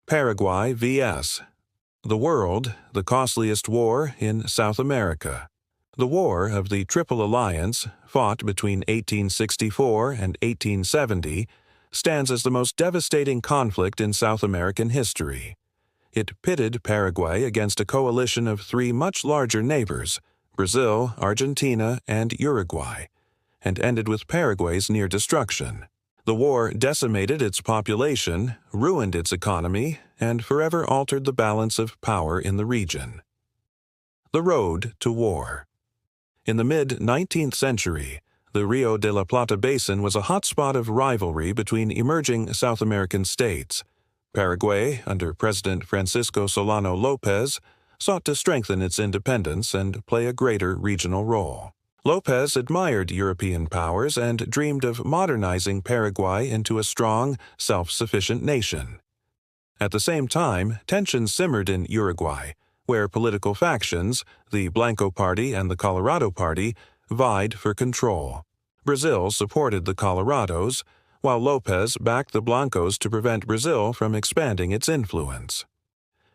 Paraguay vs. The World, the Costliest War in South America. The War of the Triple Alliance, fought between 1864 and 1870, stands as the most devastating conflict in South American history. It pitted Paraguay against a coalition of three much larger neighbors, Brazil, Argentina, and Uruguay, and ended with Paraguay's near destruction. The war decimated its population, ruined its economy, and forever altered the balance of power in the region. The road to war. In the mid-19th century, the Rio de la Plata basin was a hotspot of rivalry between emerging South American states. Paraguay, under President Francisco Solano López, sought to strengthen its independence and play a greater regional role. López admired European powers and dreamed of modernizing Paraguay into a strong, self-sufficient nation. At the same time, tensions simmered in Uruguay, where political factions, the Blanco Party and the Colorado Party, vied for control. Brazil supported the Colorados, while López backed the Blancos to prevent Brazil from expanding its influence.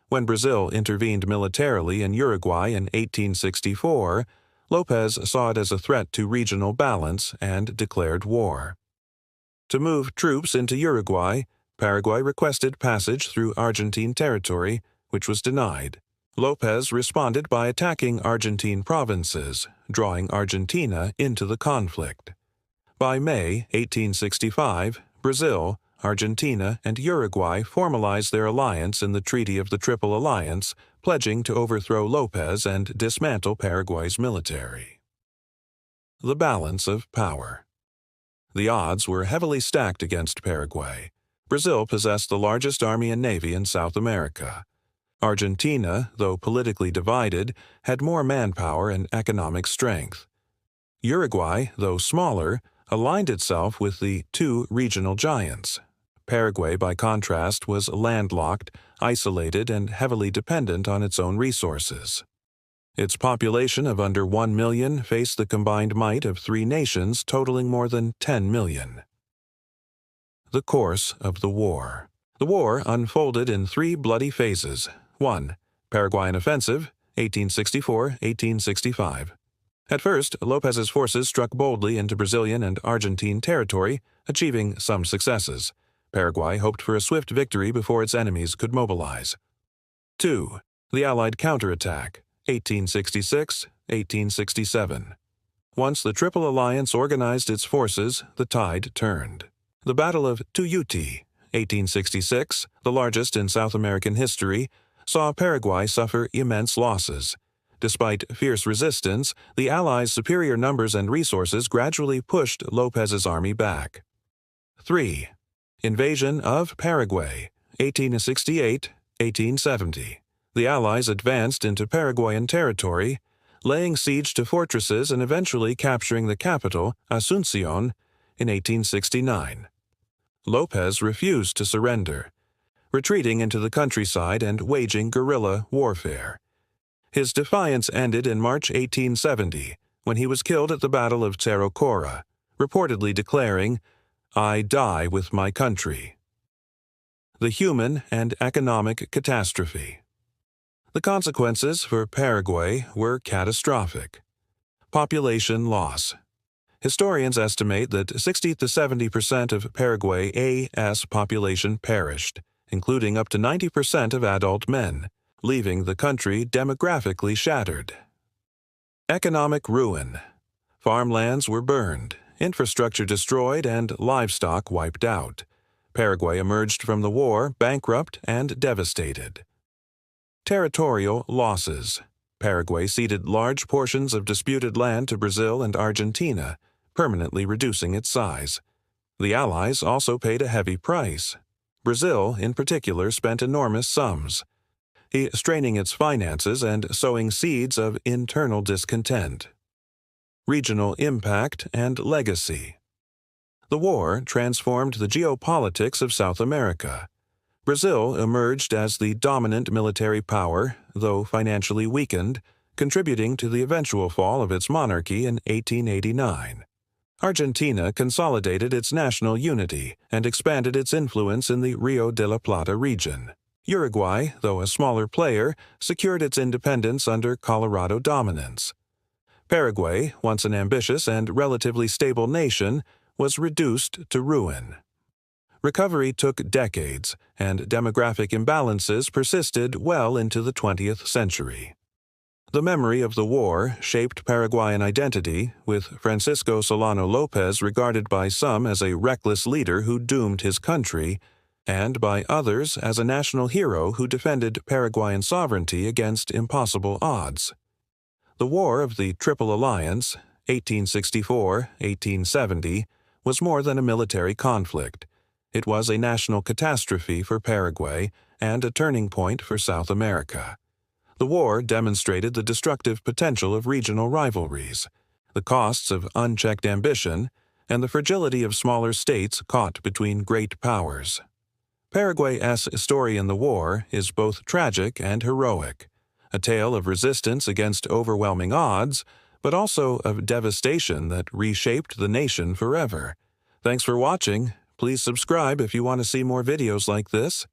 When Brazil intervened militarily in Uruguay in 1864, López saw it as a threat to regional balance and declared war. To move troops into Uruguay, Paraguay requested passage through Argentine territory, which was denied. López responded by attacking Argentine provinces, drawing Argentina into the conflict. By May 1865, Brazil, Argentina, and Uruguay formalized their alliance in the Treaty of the Triple Alliance, pledging to overthrow López and dismantle Paraguay's military. The balance of power. The odds were heavily stacked against Paraguay. Brazil possessed the largest army and navy in South America. Argentina, though politically divided, had more manpower and economic strength. Uruguay, though smaller, aligned itself with the two regional giants. Paraguay, by contrast, was landlocked, isolated, and heavily dependent on its own resources. Its population of under 1 million faced the combined might of three nations totaling more than 10 million. The course of the war. The war unfolded in three bloody phases. 1. Paraguayan Offensive, 1864–1865. At first, López's forces struck boldly into Brazilian and Argentine territory, achieving some successes. Paraguay hoped for a swift victory before its enemies could mobilize. 2. The Allied counterattack, 1866–1867. Once the Triple Alliance organized its forces, the tide turned. The Battle of Tuyutí, 1866, the largest in South American history, saw Paraguay suffer immense losses. Despite fierce resistance, the Allies' superior numbers and resources gradually pushed López's army back. 3. Invasion of Paraguay, 1868–1870. The Allies advanced into Paraguayan territory, laying siege to fortresses and eventually capturing the capital, Asunción, in 1869. López refused to surrender, retreating into the countryside and waging guerrilla warfare. His defiance ended in March 1870, when he was killed at the Battle of Cerro Corá, reportedly declaring, "I die with my country." The human and economic catastrophe. The consequences for Paraguay were catastrophic. Population loss. Historians estimate that 60 to 70% of Paraguay's population perished, including up to 90% of adult men, leaving the country demographically shattered. Economic ruin. Farmlands were burned, infrastructure destroyed, and livestock wiped out. Paraguay emerged from the war bankrupt and devastated. Territorial losses. Paraguay ceded large portions of disputed land to Brazil and Argentina, permanently reducing its size. The Allies also paid a heavy price. Brazil, in particular, spent enormous sums, straining its finances and sowing seeds of internal discontent. Regional impact and legacy. The war transformed the geopolitics of South America. Brazil emerged as the dominant military power, though financially weakened, contributing to the eventual fall of its monarchy in 1889. Argentina consolidated its national unity and expanded its influence in the Rio de la Plata region. Uruguay, though a smaller player, secured its independence under Colorado dominance. Paraguay, once an ambitious and relatively stable nation, was reduced to ruin. Recovery took decades, and demographic imbalances persisted well into the 20th century. The memory of the war shaped Paraguayan identity, with Francisco Solano López regarded by some as a reckless leader who doomed his country, and by others as a national hero who defended Paraguayan sovereignty against impossible odds. The War of the Triple Alliance, 1864-1870, was more than a military conflict. It was a national catastrophe for Paraguay and a turning point for South America. The war demonstrated the destructive potential of regional rivalries, the costs of unchecked ambition, and the fragility of smaller states caught between great powers. Paraguay's story in the war is both tragic and heroic, a tale of resistance against overwhelming odds, but also of devastation that reshaped the nation forever. Thanks for watching. Please subscribe if you want to see more videos like this.